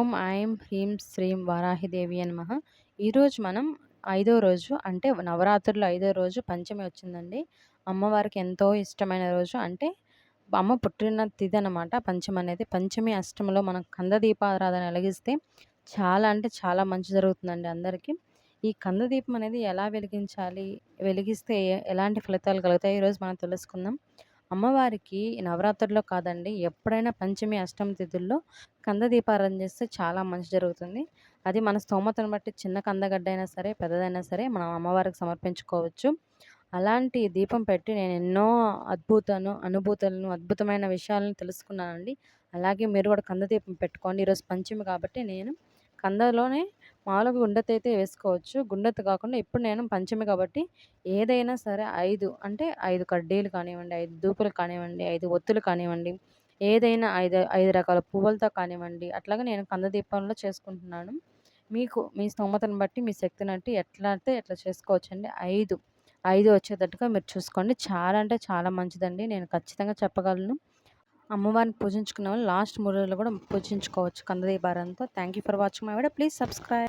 ఓం ఐం హ్రీం శ్రీం వారాహిదేవియే నమః. ఈరోజు మనం ఐదో రోజు అంటే నవరాత్రుల్లో ఐదో రోజు పంచమి వచ్చిందండి. అమ్మవారికి ఎంతో ఇష్టమైన రోజు. అంటే అమ్మ పుట్టిన తిథి అనమాట పంచమనేది. పంచమి, అష్టమిలో మనం కంద దీపారాధన వెలిగిస్తే చాలా అంటే చాలా మంచి జరుగుతుందండి అందరికీ. ఈ కంద దీపం అనేది ఎలా వెలిగించాలి? వెలిగిస్తే ఎలాంటి ఫలితాలు కలుగుతాయి? ఈరోజు మనం తెలుసుకుందాం. అమ్మవారికి నవరాత్రుల్లో కాదండి, ఎప్పుడైనా పంచమి, అష్టమి తిథుల్లో కంద దీపారాధన చేస్తే చాలా మంచి జరుగుతుంది. అది మన స్తోమతను బట్టి చిన్న కందగడ్డైనా సరే, పెద్దదైనా సరే మనం అమ్మవారికి సమర్పించుకోవచ్చు. అలాంటి దీపం పెట్టి నేను ఎన్నో అనుభూతులను, అద్భుతమైన విషయాలను తెలుసుకున్నానండి. అలాగే మీరు కూడా కంద దీపం పెట్టుకోండి. ఈరోజు పంచమి కాబట్టి నేను కందలోనే మామూలుగా గుండెత్తయితే వేసుకోవచ్చు. గుండెత్తు కాకుండా ఇప్పుడు నేను పంచమి కాబట్టి ఏదైనా సరే 5 అంటే 5 కడ్డీలు కానివ్వండి, 5 ధూపులు కానివ్వండి, 5 ఒత్తులు కానివ్వండి, ఏదైనా 5 రకాల పువ్వులతో కానివ్వండి, అట్లాగా నేను కంద దీపంలో చేసుకుంటున్నాను. మీకు మీ స్తోమతను బట్టి, మీ శక్తిని బట్టి ఎట్లా అయితే ఎట్లా చేసుకోవచ్చండి. 5 వచ్చేటట్టుగా మీరు చూసుకోండి. చాలా అంటే చాలా మంచిదండి. నేను ఖచ్చితంగా చెప్పగలను. అమ్మవారిని పూజించుకున్న వాళ్ళు లాస్ట్ 3 రోజులు కూడా పూజించుకోవచ్చు కంద దీపారాధనతో. Thank you for watching my video. Please subscribe.